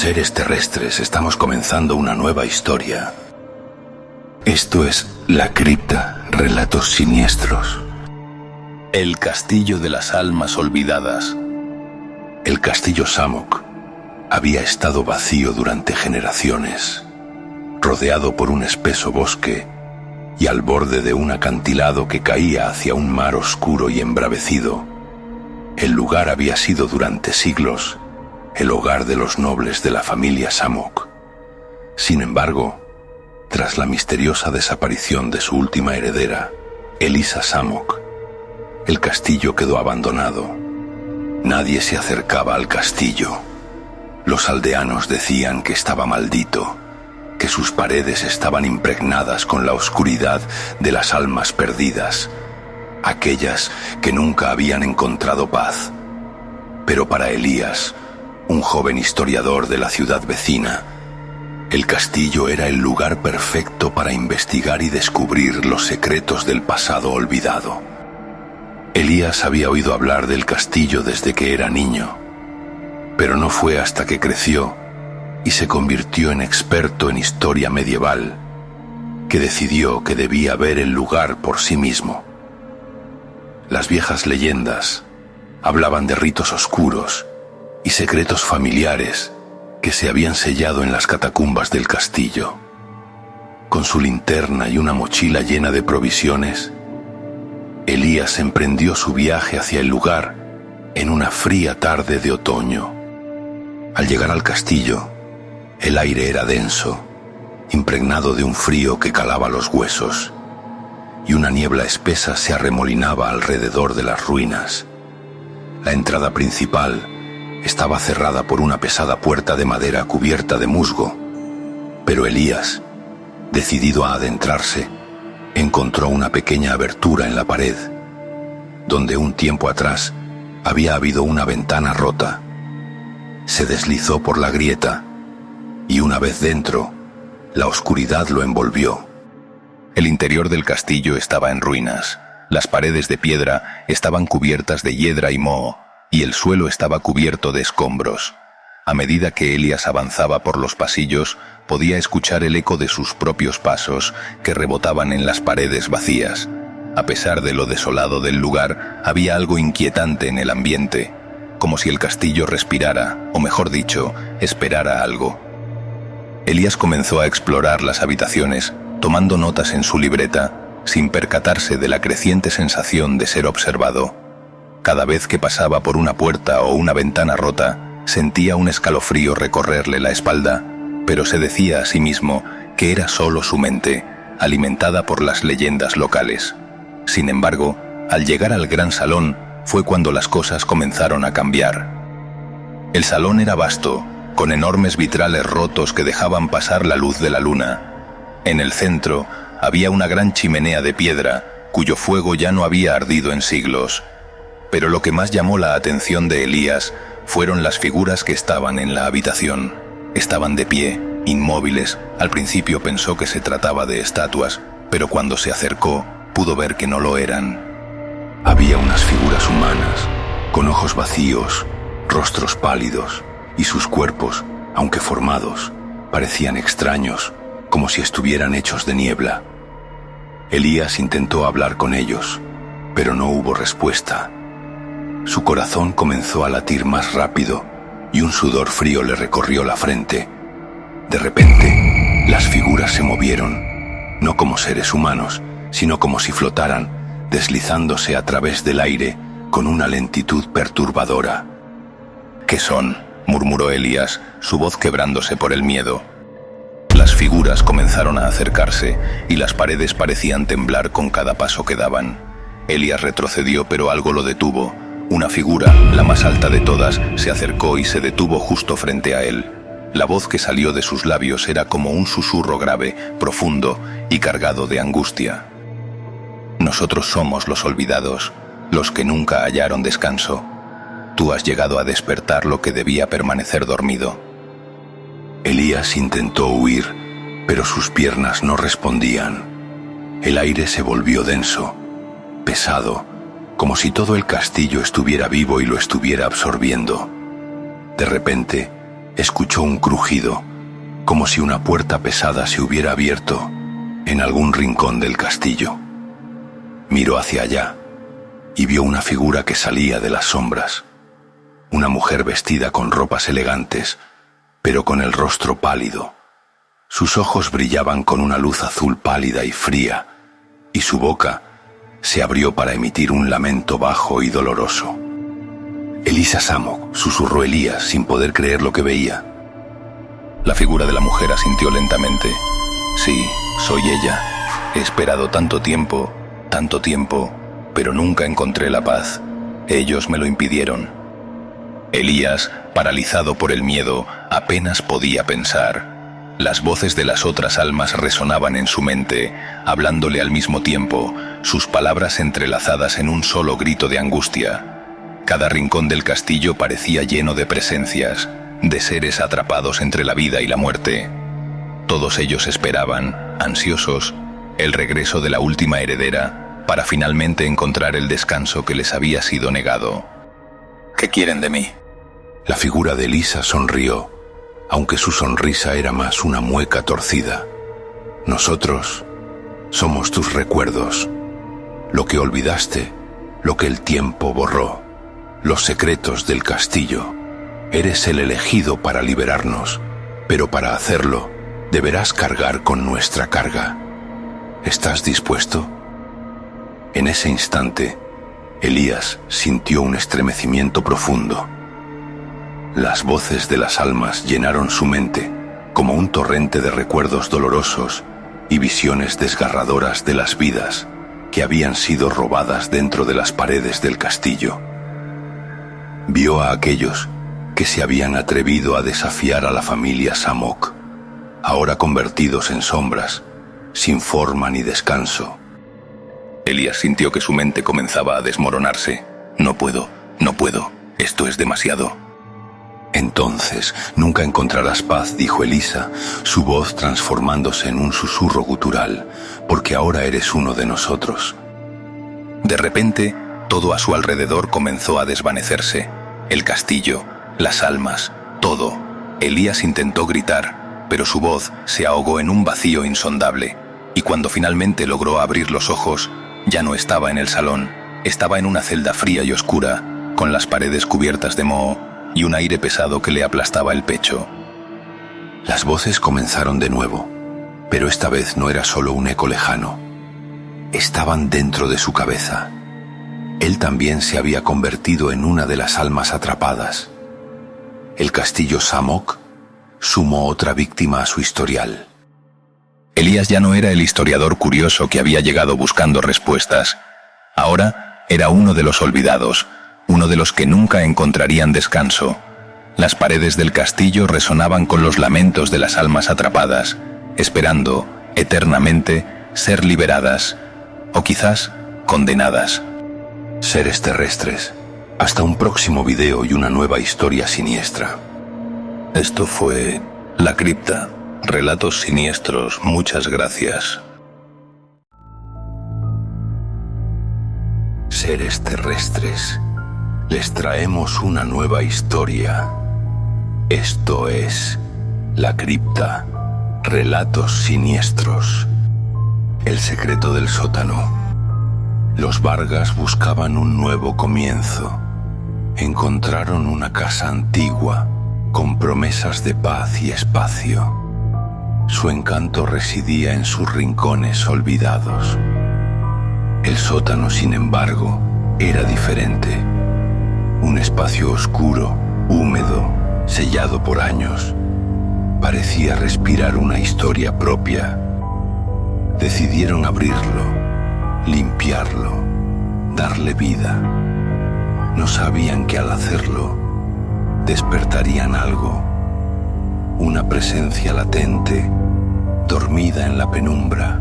seres terrestres, estamos comenzando una nueva historia. Esto es La Cripta, Relatos Siniestros. El castillo de las almas olvidadas. El castillo Samok había estado vacío durante generaciones, rodeado por un espeso bosque y al borde de un acantilado que caía hacia un mar oscuro y embravecido. El lugar había sido durante siglos el hogar de los nobles de la familia Samok. Sin embargo, tras la misteriosa desaparición de su última heredera, Elisa Samok, el castillo quedó abandonado. Nadie se acercaba al castillo. Los aldeanos decían que estaba maldito, que sus paredes estaban impregnadas con la oscuridad de las almas perdidas, aquellas que nunca habían encontrado paz. Pero para Elías, un joven historiador de la ciudad vecina, el castillo era el lugar perfecto para investigar y descubrir los secretos del pasado olvidado. Elías había oído hablar del castillo desde que era niño, pero no fue hasta que creció y se convirtió en experto en historia medieval que decidió que debía ver el lugar por sí mismo. Las viejas leyendas hablaban de ritos oscuros y secretos familiares que se habían sellado en las catacumbas del castillo. Con su linterna y una mochila llena de provisiones, Elías emprendió su viaje hacia el lugar en una fría tarde de otoño. Al llegar al castillo, el aire era denso, impregnado de un frío que calaba los huesos, y una niebla espesa se arremolinaba alrededor de las ruinas. La entrada principal estaba cerrada por una pesada puerta de madera cubierta de musgo, pero Elías, decidido a adentrarse, encontró una pequeña abertura en la pared, donde un tiempo atrás había habido una ventana rota. Se deslizó por la grieta, y una vez dentro, la oscuridad lo envolvió. El interior del castillo estaba en ruinas. Las paredes de piedra estaban cubiertas de hiedra y moho, y el suelo estaba cubierto de escombros. A medida que Elías avanzaba por los pasillos, podía escuchar el eco de sus propios pasos que rebotaban en las paredes vacías. A pesar de lo desolado del lugar, había algo inquietante en el ambiente, como si el castillo respirara, o mejor dicho, esperara algo. Elías comenzó a explorar las habitaciones, tomando notas en su libreta, sin percatarse de la creciente sensación de ser observado. Cada vez que pasaba por una puerta o una ventana rota, sentía un escalofrío recorrerle la espalda, pero se decía a sí mismo que era solo su mente, alimentada por las leyendas locales. Sin embargo, al llegar al gran salón, fue cuando las cosas comenzaron a cambiar. El salón era vasto, con enormes vitrales rotos que dejaban pasar la luz de la luna. En el centro había una gran chimenea de piedra, cuyo fuego ya no había ardido en siglos. Pero lo que más llamó la atención de Elías fueron las figuras que estaban en la habitación. Estaban de pie, inmóviles. Al principio pensó que se trataba de estatuas, pero cuando se acercó, pudo ver que no lo eran. Había unas figuras humanas, con ojos vacíos, rostros pálidos, y sus cuerpos, aunque formados, parecían extraños, como si estuvieran hechos de niebla. Elías intentó hablar con ellos, pero no hubo respuesta. Su corazón comenzó a latir más rápido y un sudor frío le recorrió la frente. De repente, las figuras se movieron, no como seres humanos, sino como si flotaran, deslizándose a través del aire con una lentitud perturbadora. «¿Qué son?», murmuró Elías, su voz quebrándose por el miedo. Las figuras comenzaron a acercarse y las paredes parecían temblar con cada paso que daban. Elías retrocedió, pero algo lo detuvo. Una figura, la más alta de todas, se acercó y se detuvo justo frente a él. La voz que salió de sus labios era como un susurro grave, profundo y cargado de angustia. «Nosotros somos los olvidados, los que nunca hallaron descanso. Tú has llegado a despertar lo que debía permanecer dormido». Elías intentó huir, pero sus piernas no respondían. El aire se volvió denso, pesado, como si todo el castillo estuviera vivo y lo estuviera absorbiendo. De repente, escuchó un crujido, como si una puerta pesada se hubiera abierto en algún rincón del castillo. Miró hacia allá y vio una figura que salía de las sombras. Una mujer vestida con ropas elegantes, pero con el rostro pálido. Sus ojos brillaban con una luz azul pálida y fría, y su boca se abrió para emitir un lamento bajo y doloroso. «Elisa Samok», susurró Elías sin poder creer lo que veía. La figura de la mujer asintió lentamente. «Sí, soy ella. He esperado tanto tiempo, pero nunca encontré la paz. Ellos me lo impidieron». Elías, paralizado por el miedo, apenas podía pensar. Las voces de las otras almas resonaban en su mente, hablándole al mismo tiempo, sus palabras entrelazadas en un solo grito de angustia. Cada rincón del castillo parecía lleno de presencias, de seres atrapados entre la vida y la muerte. Todos ellos esperaban, ansiosos, el regreso de la última heredera, para finalmente encontrar el descanso que les había sido negado. «¿Qué quieren de mí?». La figura de Elisa sonrió, aunque su sonrisa era más una mueca torcida. «Nosotros somos tus recuerdos, lo que olvidaste, lo que el tiempo borró, los secretos del castillo. Eres el elegido para liberarnos, pero para hacerlo deberás cargar con nuestra carga. ¿Estás dispuesto?». En ese instante, Elías sintió un estremecimiento profundo. Las voces de las almas llenaron su mente como un torrente de recuerdos dolorosos y visiones desgarradoras de las vidas que habían sido robadas dentro de las paredes del castillo. Vio a aquellos que se habían atrevido a desafiar a la familia Samok, ahora convertidos en sombras, sin forma ni descanso. Elías sintió que su mente comenzaba a desmoronarse. No puedo, esto es demasiado». «Entonces nunca encontrarás paz», dijo Elisa, su voz transformándose en un susurro gutural, «porque ahora eres uno de nosotros». De repente, todo a su alrededor comenzó a desvanecerse. El castillo, las almas, todo. Elías intentó gritar, pero su voz se ahogó en un vacío insondable, y cuando finalmente logró abrir los ojos, ya no estaba en el salón, estaba en una celda fría y oscura, con las paredes cubiertas de moho y un aire pesado que le aplastaba el pecho. Las voces comenzaron de nuevo, pero esta vez no era solo un eco lejano. Estaban dentro de su cabeza. Él también se había convertido en una de las almas atrapadas. El castillo Samok sumó otra víctima a su historial. Elías ya no era el historiador curioso que había llegado buscando respuestas. Ahora era uno de los olvidados, uno de los que nunca encontrarían descanso. Las paredes del castillo resonaban con los lamentos de las almas atrapadas, esperando, eternamente, ser liberadas, o quizás condenadas. Seres terrestres, hasta un próximo video y una nueva historia siniestra. Esto fue La Cripta, Relatos Siniestros. Muchas gracias. Seres terrestres, les traemos una nueva historia. Esto es La Cripta, Relatos Siniestros. El secreto del sótano. Los Vargas buscaban un nuevo comienzo. Encontraron una casa antigua, con promesas de paz y espacio. Su encanto residía en sus rincones olvidados. El sótano, sin embargo, era diferente. Un espacio oscuro, húmedo, sellado por años. Parecía respirar una historia propia. Decidieron abrirlo, limpiarlo, darle vida. No sabían que al hacerlo, despertarían algo. Una presencia latente, dormida en la penumbra.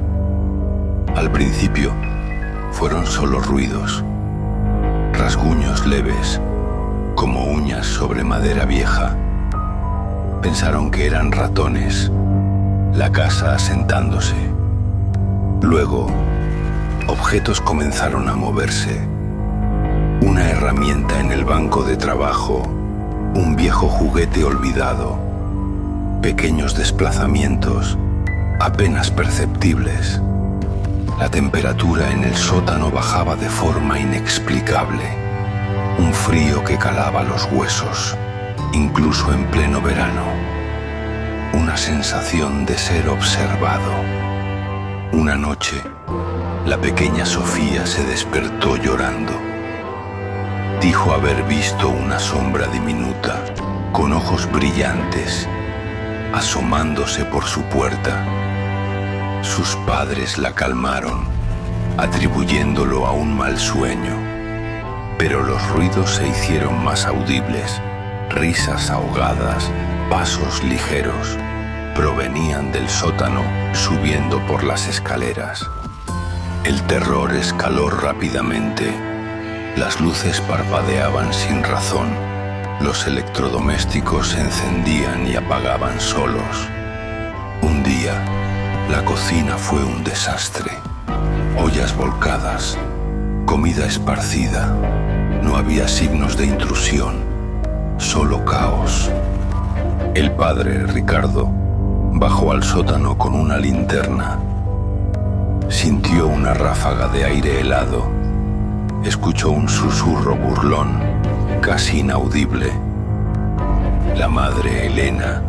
Al principio, fueron solo ruidos, rasguños leves, como uñas sobre madera vieja. Pensaron que eran ratones, la casa asentándose. Luego, objetos comenzaron a moverse. Una herramienta en el banco de trabajo, un viejo juguete olvidado, pequeños desplazamientos apenas perceptibles. La temperatura en el sótano bajaba de forma inexplicable, un frío que calaba los huesos, incluso en pleno verano. Una sensación de ser observado. Una noche, la pequeña Sofía se despertó llorando. Dijo haber visto una sombra diminuta, con ojos brillantes, asomándose por su puerta. Sus padres la calmaron, atribuyéndolo a un mal sueño, pero los ruidos se hicieron más audibles. Risas ahogadas, pasos ligeros, provenían del sótano subiendo por las escaleras. El terror escaló rápidamente. Las luces parpadeaban sin razón. Los electrodomésticos se encendían y apagaban solos. Un día, la cocina fue un desastre. Ollas volcadas, comida esparcida. No había signos de intrusión, solo caos. El padre, Ricardo, bajó al sótano con una linterna. Sintió una ráfaga de aire helado. Escuchó un susurro burlón, casi inaudible. La madre, Elena,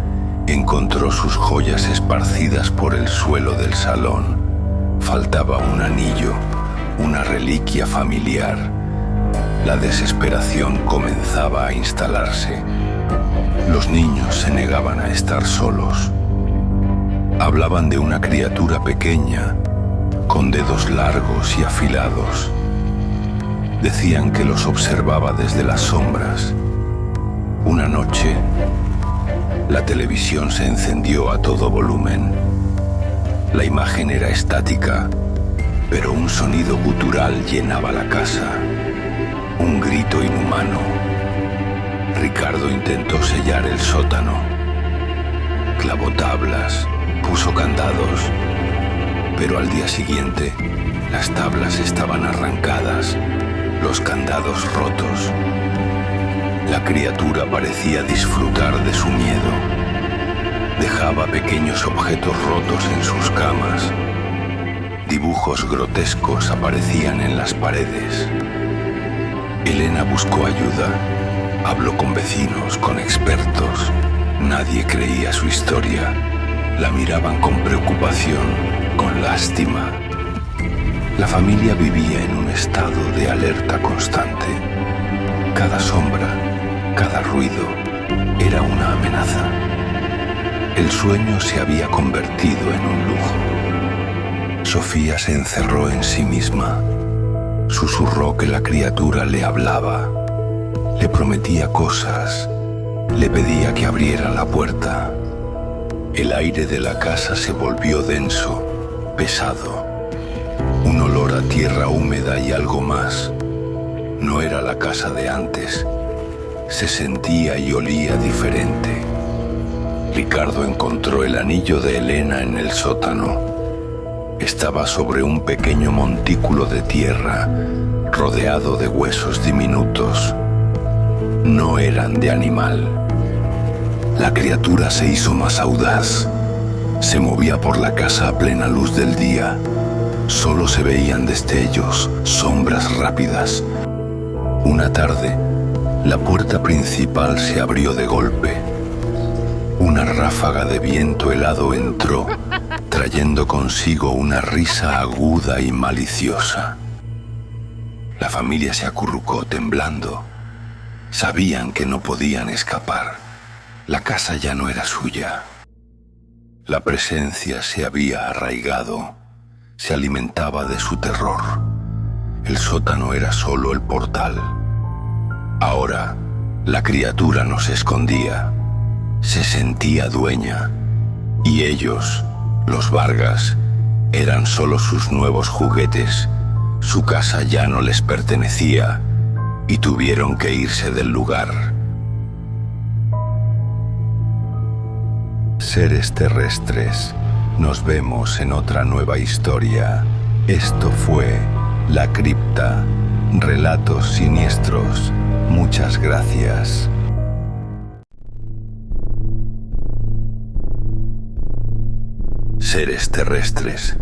encontró sus joyas esparcidas por el suelo del salón. Faltaba un anillo, una reliquia familiar. La desesperación comenzaba a instalarse. Los niños se negaban a estar solos. Hablaban de una criatura pequeña, con dedos largos y afilados. Decían que los observaba desde las sombras. Una noche, la televisión se encendió a todo volumen. La imagen era estática, pero un sonido gutural llenaba la casa. Un grito inhumano. Ricardo intentó sellar el sótano. Clavó tablas, puso candados, pero al día siguiente las tablas estaban arrancadas, los candados rotos. La criatura parecía disfrutar de su miedo. Dejaba pequeños objetos rotos en sus camas. Dibujos grotescos aparecían en las paredes. Elena buscó ayuda. Habló con vecinos, con expertos. Nadie creía su historia. La miraban con preocupación, con lástima. La familia vivía en un estado de alerta constante. Cada sombra, cada ruido, era una amenaza. El sueño se había convertido en un lujo. Sofía se encerró en sí misma. Susurró que la criatura le hablaba. Le prometía cosas. Le pedía que abriera la puerta. El aire de la casa se volvió denso, pesado. Un olor a tierra húmeda y algo más. No era la casa de antes. Se sentía y olía diferente. Ricardo encontró el anillo de Elena en el sótano. Estaba sobre un pequeño montículo de tierra, rodeado de huesos diminutos. No eran de animal. La criatura se hizo más audaz. Se movía por la casa a plena luz del día. Solo se veían destellos, sombras rápidas. Una tarde, la puerta principal se abrió de golpe. Una ráfaga de viento helado entró, trayendo consigo una risa aguda y maliciosa. La familia se acurrucó temblando. Sabían que no podían escapar. La casa ya no era suya. La presencia se había arraigado. Se alimentaba de su terror. El sótano era solo el portal. Ahora, la criatura no se escondía. Se sentía dueña. Y ellos, los Vargas, eran solo sus nuevos juguetes. Su casa ya no les pertenecía y tuvieron que irse del lugar. Seres terrestres, nos vemos en otra nueva historia. Esto fue La Cripta, Relatos Siniestros. Muchas gracias. seres terrestres.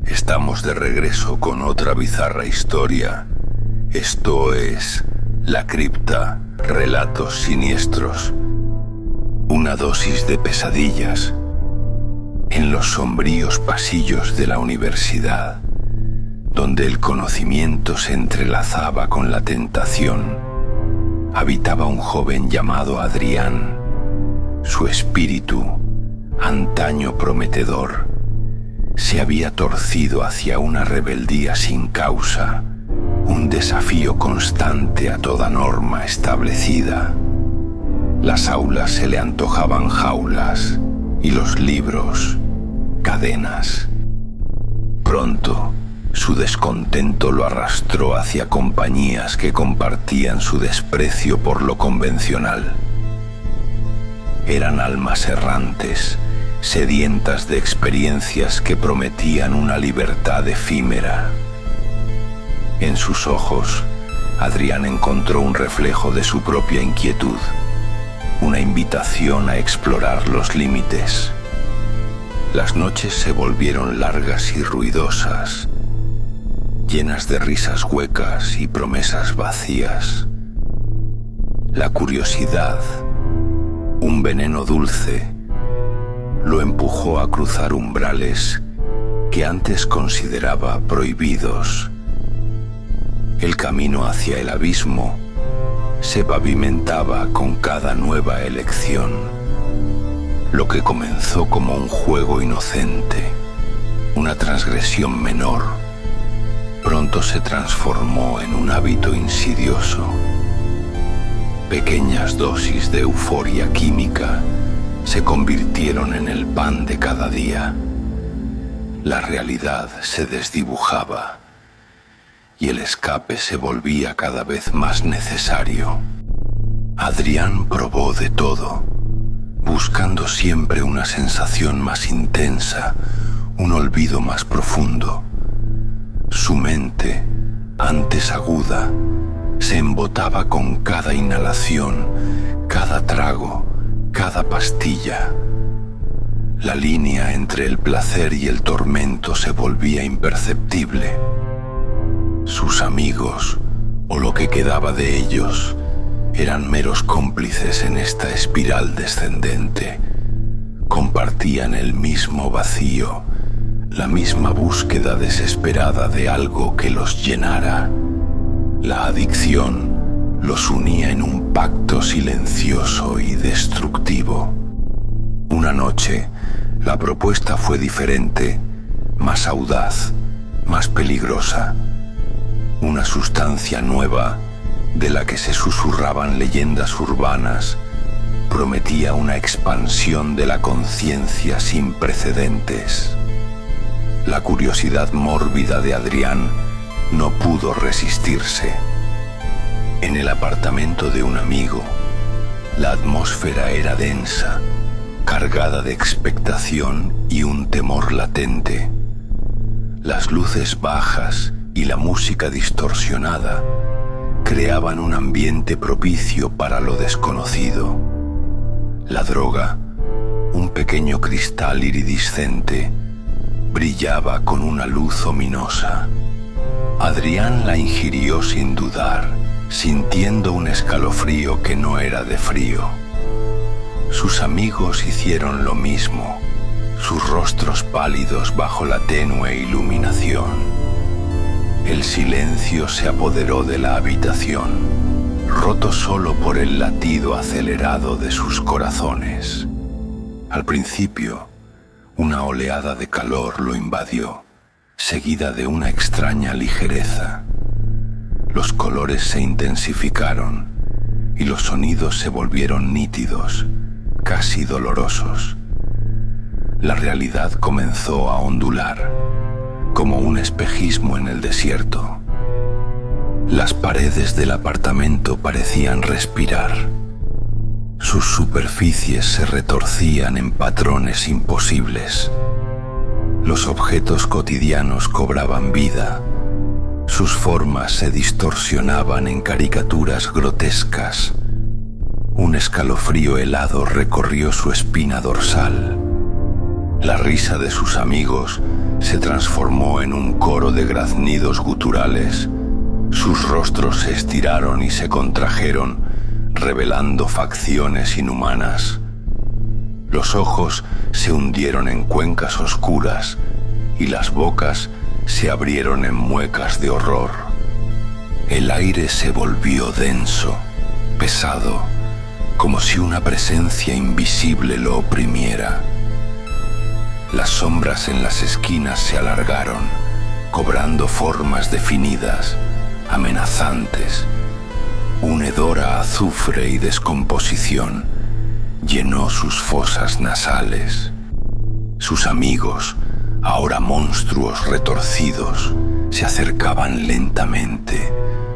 Estamos de regreso con otra bizarra historia. Esto es La Cripta, Relatos Siniestros. Una dosis de pesadillas. En los sombríos pasillos de la universidad, donde el conocimiento se entrelazaba con la tentación, habitaba un joven llamado Adrián. Su espíritu, antaño prometedor, se había torcido hacia una rebeldía sin causa, un desafío constante a toda norma establecida. Las aulas se le antojaban jaulas y los libros, cadenas. Pronto, su descontento lo arrastró hacia compañías que compartían su desprecio por lo convencional. Eran almas errantes, sedientas de experiencias que prometían una libertad efímera. En sus ojos, Adrián encontró un reflejo de su propia inquietud, una invitación a explorar los límites. Las noches se volvieron largas y ruidosas, llenas de risas huecas y promesas vacías. La curiosidad, un veneno dulce, lo empujó a cruzar umbrales que antes consideraba prohibidos. El camino hacia el abismo se pavimentaba con cada nueva elección. Lo que comenzó como un juego inocente, una transgresión menor, pronto se transformó en un hábito insidioso. Pequeñas dosis de euforia química se convirtieron en el pan de cada día. La realidad se desdibujaba y el escape se volvía cada vez más necesario. Adrián probó de todo, buscando siempre una sensación más intensa, un olvido más profundo. Su mente, antes aguda, se embotaba con cada inhalación, cada trago, cada pastilla. La línea entre el placer y el tormento se volvía imperceptible. Sus amigos, o lo que quedaba de ellos, eran meros cómplices en esta espiral descendente. Compartían el mismo vacío, la misma búsqueda desesperada de algo que los llenara. La adicción los unía en un pacto silencioso y destructivo. Una noche, la propuesta fue diferente, más audaz, más peligrosa. Una sustancia nueva, de la que se susurraban leyendas urbanas, prometía una expansión de la conciencia sin precedentes. La curiosidad mórbida de Adrián no pudo resistirse. En el apartamento de un amigo, la atmósfera era densa, cargada de expectación y un temor latente. Las luces bajas y la música distorsionada creaban un ambiente propicio para lo desconocido. La droga, un pequeño cristal iridiscente, brillaba con una luz ominosa. Adrián la ingirió sin dudar, sintiendo un escalofrío que no era de frío. Sus amigos hicieron lo mismo, sus rostros pálidos bajo la tenue iluminación. El silencio se apoderó de la habitación, roto solo por el latido acelerado de sus corazones. Al principio, una oleada de calor lo invadió, seguida de una extraña ligereza. Los colores se intensificaron y los sonidos se volvieron nítidos, casi dolorosos. La realidad comenzó a ondular, como un espejismo en el desierto. Las paredes del apartamento parecían respirar. Sus superficies se retorcían en patrones imposibles. Los objetos cotidianos cobraban vida. Sus formas se distorsionaban en caricaturas grotescas. Un escalofrío helado recorrió su espina dorsal. La risa de sus amigos se transformó en un coro de graznidos guturales. Sus rostros se estiraron y se contrajeron, revelando facciones inhumanas. Los ojos se hundieron en cuencas oscuras y las bocas se abrieron en muecas de horror. El aire se volvió denso, pesado, como si una presencia invisible lo oprimiera. Las sombras en las esquinas se alargaron, cobrando formas definidas, amenazantes. Un hedor a azufre y descomposición llenó sus fosas nasales. Sus amigos, ahora monstruos retorcidos, se acercaban lentamente,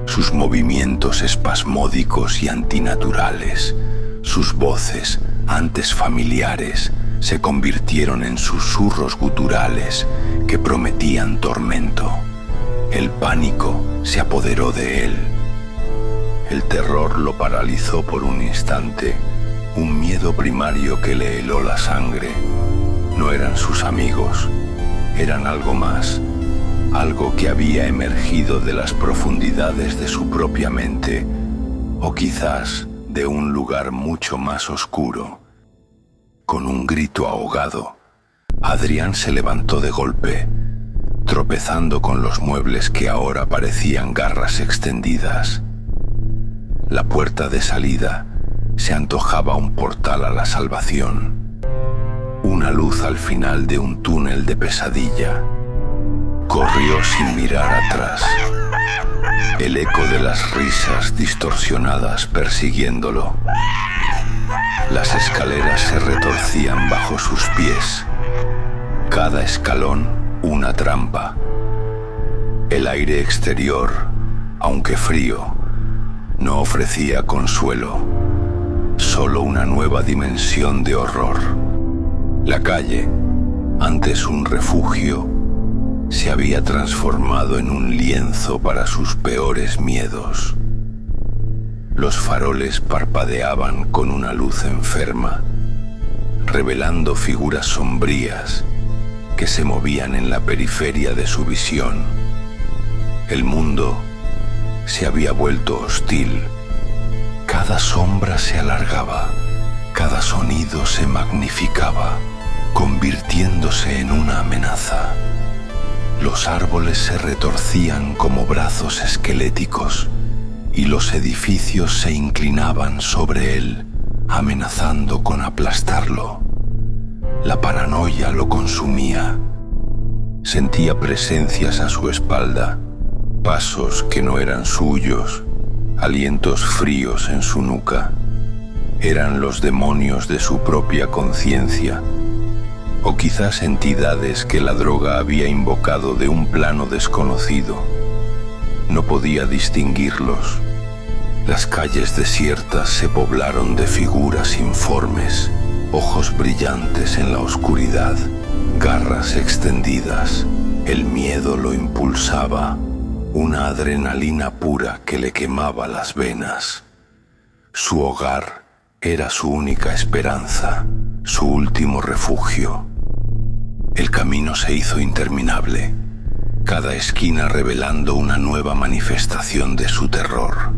sus movimientos espasmódicos y antinaturales, sus voces, antes familiares, se convirtieron en susurros guturales que prometían tormento. El pánico se apoderó de él. El terror lo paralizó por un instante, un miedo primario que le heló la sangre. No eran sus amigos, eran algo más, algo que había emergido de las profundidades de su propia mente, o quizás de un lugar mucho más oscuro. Con un grito ahogado, Adrián se levantó de golpe, tropezando con los muebles que ahora parecían garras extendidas. La puerta de salida se antojaba un portal a la salvación, una luz al final de un túnel de pesadilla. Corrió sin mirar atrás, el eco de las risas distorsionadas persiguiéndolo. Las escaleras se retorcían bajo sus pies, cada escalón una trampa. El aire exterior, aunque frío, no ofrecía consuelo, solo una nueva dimensión de horror. La calle, antes un refugio, se había transformado en un lienzo para sus peores miedos. Los faroles parpadeaban con una luz enferma, revelando figuras sombrías que se movían en la periferia de su visión. El mundo se había vuelto hostil. Cada sombra se alargaba, cada sonido se magnificaba, convirtiéndose en una amenaza. Los árboles se retorcían como brazos esqueléticos y los edificios se inclinaban sobre él, amenazando con aplastarlo. La paranoia lo consumía. Sentía presencias a su espalda, pasos que no eran suyos, alientos fríos en su nuca. Eran los demonios de su propia conciencia, o quizás entidades que la droga había invocado de un plano desconocido. No podía distinguirlos. Las calles desiertas se poblaron de figuras informes, ojos brillantes en la oscuridad, garras extendidas. El miedo lo impulsaba, una adrenalina pura que le quemaba las venas. Su hogar era su única esperanza, su último refugio. El camino se hizo interminable, cada esquina revelando una nueva manifestación de su terror.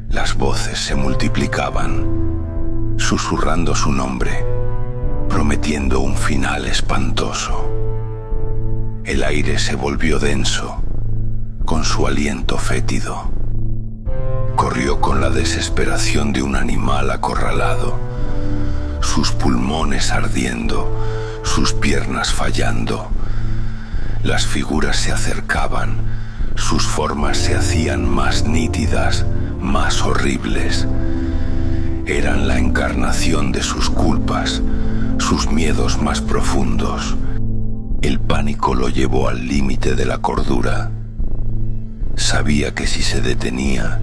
Las voces se multiplicaban, susurrando su nombre, prometiendo un final espantoso. El aire se volvió denso, con su aliento fétido. Corrió con la desesperación de un animal acorralado, sus pulmones ardiendo, sus piernas fallando. Las figuras se acercaban, sus formas se hacían más nítidas, más horribles. Eran la encarnación de sus culpas, sus miedos más profundos. El pánico lo llevó al límite de la cordura. Sabía que si se detenía,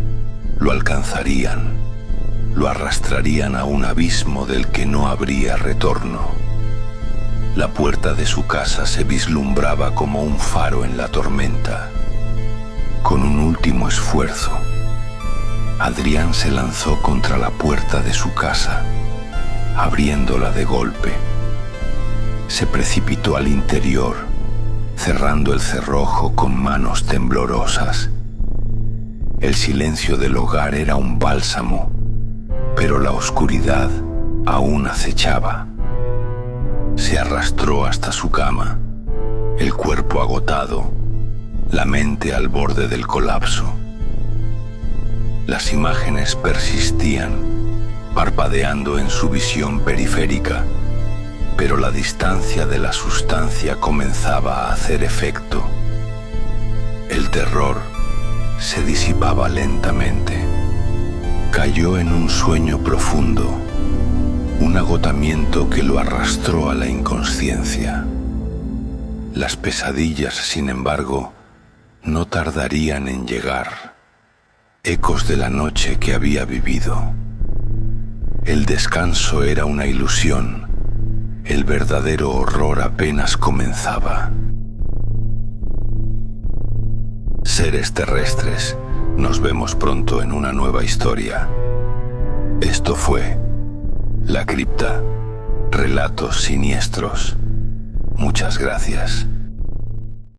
lo alcanzarían, lo arrastrarían a un abismo del que no habría retorno. La puerta de su casa se vislumbraba como un faro en la tormenta. Con un último esfuerzo, Adrián se lanzó contra la puerta de su casa, abriéndola de golpe. se precipitó al interior, cerrando el cerrojo con manos temblorosas. El silencio del hogar era un bálsamo, pero la oscuridad aún acechaba. Se arrastró hasta su cama, el cuerpo agotado, la mente al borde del colapso. Las imágenes persistían, parpadeando en su visión periférica, pero la distancia de la sustancia comenzaba a hacer efecto. El terror se disipaba lentamente. Cayó en un sueño profundo, un agotamiento que lo arrastró a la inconsciencia. Las pesadillas, sin embargo, no tardarían en llegar, ecos de la noche que había vivido. El descanso era una ilusión, el verdadero horror apenas comenzaba. Seres terrestres, nos vemos pronto en una nueva historia. Esto fue La Cripta, relatos siniestros. Muchas gracias.